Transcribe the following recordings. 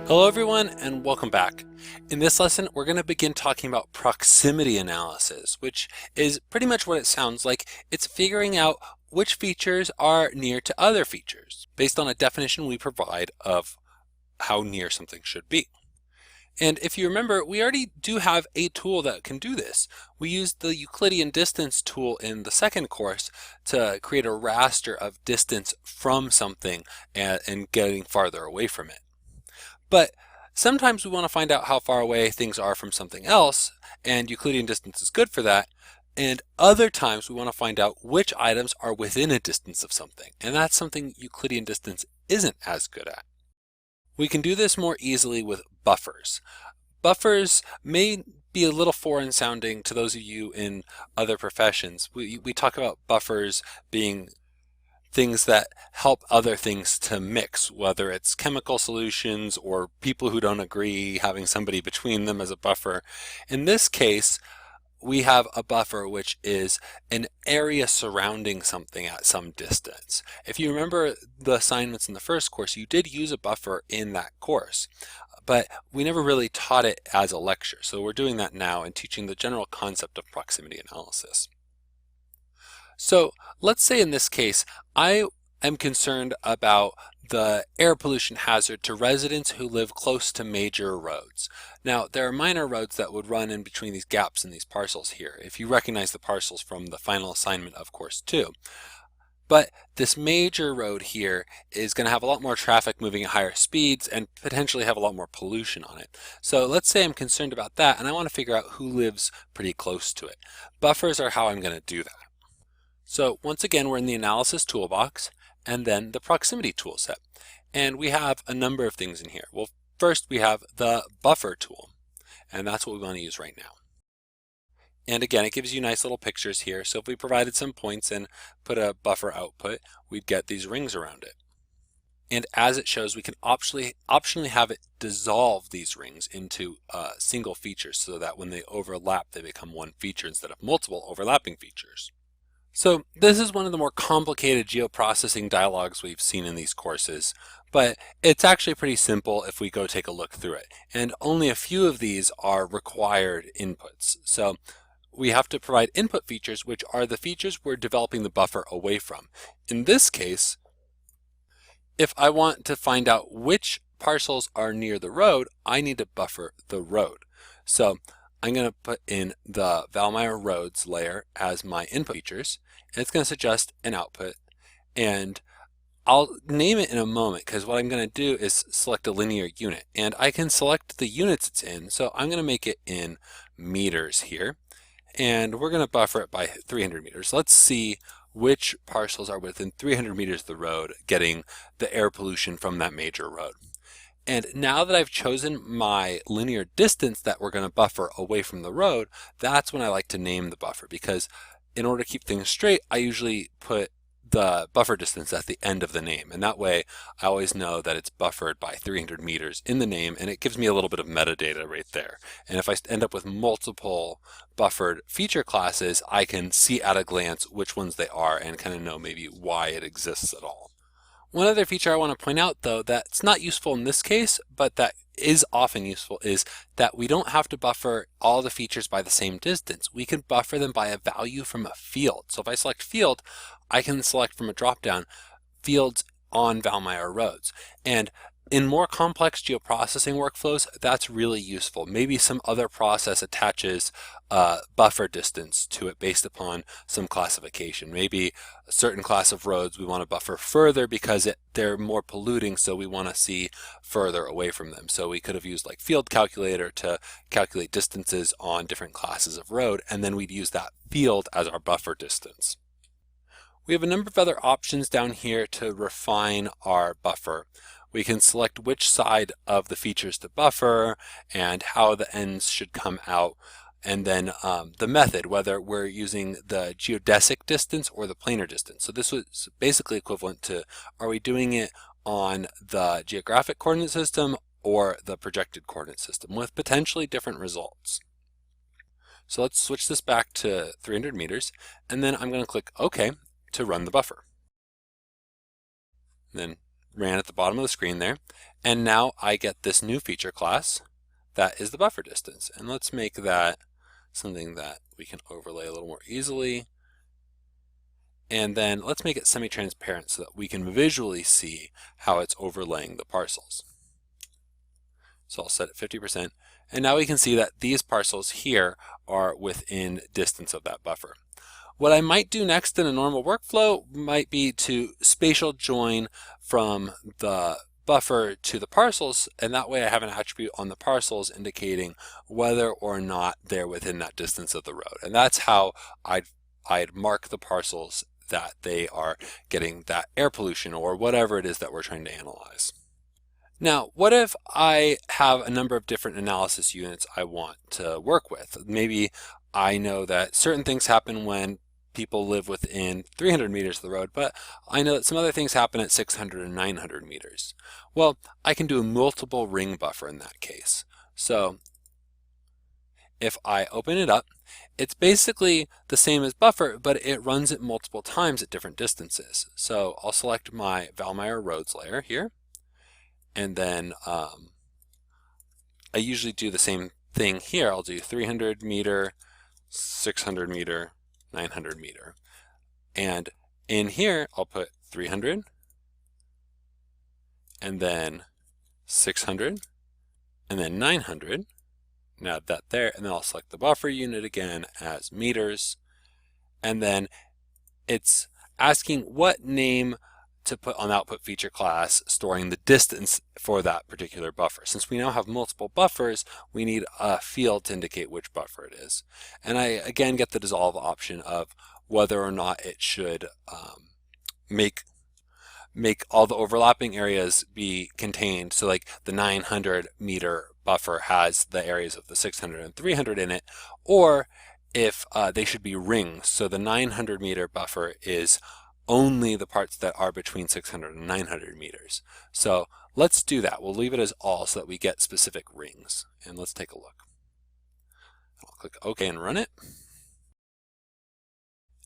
Hello everyone and welcome back. In this lesson we're going to begin talking about proximity analysis, which is pretty much what it sounds like. It's figuring out which features are near to other features based on a definition we provide of how near something should be. And if you remember, we already do have a tool that can do this. We used the Euclidean distance tool in the second course to create a raster of distance from something and getting farther away from it. But sometimes we want to find out how far away things are from something else, and Euclidean distance is good for that. And other times we want to find out which items are within a distance of something, and that's something Euclidean distance isn't as good at. We can do this more easily with buffers. Buffers may be a little foreign sounding to those of you in other professions. We talk about buffers being things that help other things to mix, whether it's chemical solutions or people who don't agree, having somebody between them as a buffer. In this case, we have a buffer which is an area surrounding something at some distance. If you remember the assignments in the first course, you did use a buffer in that course, but we never really taught it as a lecture. So we're doing that now and teaching the general concept of proximity analysis. So let's say in this case, I am concerned about the air pollution hazard to residents who live close to major roads. Now, there are minor roads that would run in between these gaps in these parcels here, if you recognize the parcels from the final assignment of course 2. But this major road here is going to have a lot more traffic moving at higher speeds and potentially have a lot more pollution on it. So let's say I'm concerned about that and I want to figure out who lives pretty close to it. Buffers are how I'm going to do that. So once again, we're in the analysis toolbox and then the proximity toolset. And we have a number of things in here. Well, first we have the buffer tool, and that's what we want to use right now. And again, it gives you nice little pictures here. So if we provided some points and put a buffer output, we'd get these rings around it. And as it shows, we can optionally have it dissolve these rings into single features so that when they overlap, they become one feature instead of multiple overlapping features. So this is one of the more complicated geoprocessing dialogues we've seen in these courses, but it's actually pretty simple if we go take a look through it. And only a few of these are required inputs. So we have to provide input features, which are the features we're developing the buffer away from. In this case, if I want to find out which parcels are near the road, I need to buffer the road. So I'm going to put in the Valmeyer roads layer as my input features, and it's going to suggest an output, and I'll name it in a moment because what I'm going to do is select a linear unit, and I can select the units it's in. So I'm going to make it in meters here, and we're going to buffer it by 300 meters. Let's see which parcels are within 300 meters of the road getting the air pollution from that major road. And now that I've chosen my linear distance that we're going to buffer away from the road, that's when I like to name the buffer, because in order to keep things straight, I usually put the buffer distance at the end of the name. And that way I always know that it's buffered by 300 meters in the name, and it gives me a little bit of metadata right there. And if I end up with multiple buffered feature classes, I can see at a glance which ones they are and kind of know maybe why it exists at all. One other feature I want to point out, though, that's not useful in this case, but that is often useful, is that we don't have to buffer all the features by the same distance. We can buffer them by a value from a field. So if I select field, I can select from a drop-down fields on Valmeyer roads. And in more complex geoprocessing workflows, that's really useful. Maybe some other process attaches buffer distance to it based upon some classification. Maybe a certain class of roads we want to buffer further because they're more polluting, so we want to see further away from them. So we could have used like field calculator to calculate distances on different classes of road, and then we'd use that field as our buffer distance. We have a number of other options down here to refine our buffer. We can select which side of the features to buffer and how the ends should come out, and then the method, whether we're using the geodesic distance or the planar distance. So this was basically equivalent to, are we doing it on the geographic coordinate system or the projected coordinate system, with potentially different results. So let's switch this back to 300 meters, and then I'm going to click OK to run the buffer. Then ran at the bottom of the screen there. And now I get this new feature class that is the buffer distance. And let's make that something that we can overlay a little more easily. And then let's make it semi-transparent so that we can visually see how it's overlaying the parcels. So I'll set it 50%. And now we can see that these parcels here are within distance of that buffer. What I might do next in a normal workflow might be to spatial join from the buffer to the parcels, and that way I have an attribute on the parcels indicating whether or not they're within that distance of the road. And that's how I'd mark the parcels that they are getting that air pollution or whatever it is that we're trying to analyze. Now, what if I have a number of different analysis units I want to work with? Maybe I know that certain things happen when people live within 300 meters of the road, but I know that some other things happen at 600 and 900 meters. Well, I can do a multiple ring buffer in that case. So if I open it up, it's basically the same as buffer, but it runs it multiple times at different distances. So I'll select my Valmeyer roads layer here. And then I usually do the same thing here. I'll do 300 meter, 600 meter, 900 meter. And in here, I'll put 300, and then 600, and then 900. Now add that there, and then I'll select the buffer unit again as meters. And then it's asking what name to put on the output feature class, storing the distance for that particular buffer. Since we now have multiple buffers, we need a field to indicate which buffer it is. And I again get the dissolve option of whether or not it should make all the overlapping areas be contained. So like the 900 meter buffer has the areas of the 600 and 300 in it, or if they should be rings. So the 900 meter buffer is only the parts that are between 600 and 900 meters. So let's do that. We'll leave it as all so that we get specific rings. And let's take a look. I'll click OK and run it.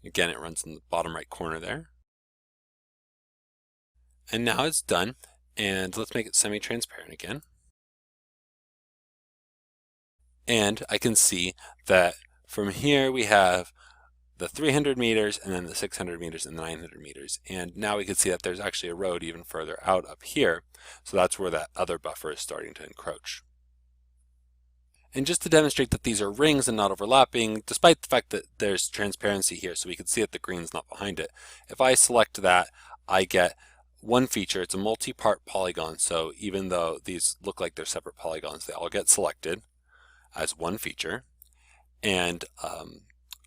Again, it runs in the bottom right corner there. And now it's done. And let's make it semi-transparent again. And I can see that from here we have the 300 meters and then the 600 meters and the 900 meters. And now we can see that there's actually a road even further out up here. So that's where that other buffer is starting to encroach. And just to demonstrate that these are rings and not overlapping, despite the fact that there's transparency here, so we can see that the green's not behind it. If I select that, I get one feature. It's a multi-part polygon. So even though these look like they're separate polygons, they all get selected as one feature. And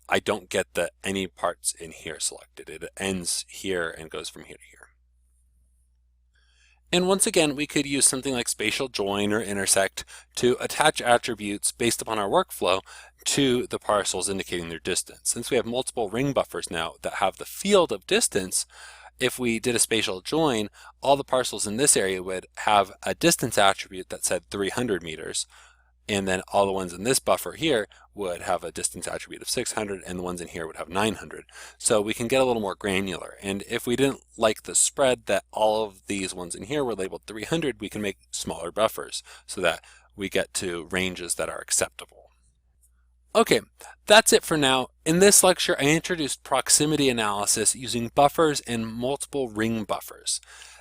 I don't get any parts in here selected. It ends here and goes from here to here. And once again, we could use something like spatial join or intersect to attach attributes based upon our workflow to the parcels indicating their distance. Since we have multiple ring buffers now that have the field of distance, if we did a spatial join, all the parcels in this area would have a distance attribute that said 300 meters. And then all the ones in this buffer here would have a distance attribute of 600, and the ones in here would have 900. So we can get a little more granular. And if we didn't like the spread that all of these ones in here were labeled 300, we can make smaller buffers so that we get to ranges that are acceptable. Okay, that's it for now. In this lecture, I introduced proximity analysis using buffers and multiple ring buffers.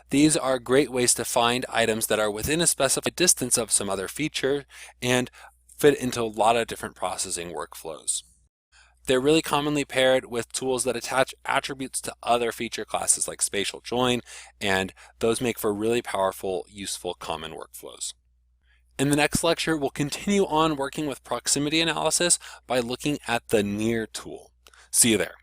These are great ways to find items that are within a specified distance of some other feature and fit into a lot of different processing workflows. They're really commonly paired with tools that attach attributes to other feature classes like spatial join, and those make for really powerful, useful, common workflows. In the next lecture, we'll continue on working with proximity analysis by looking at the near tool. See you there.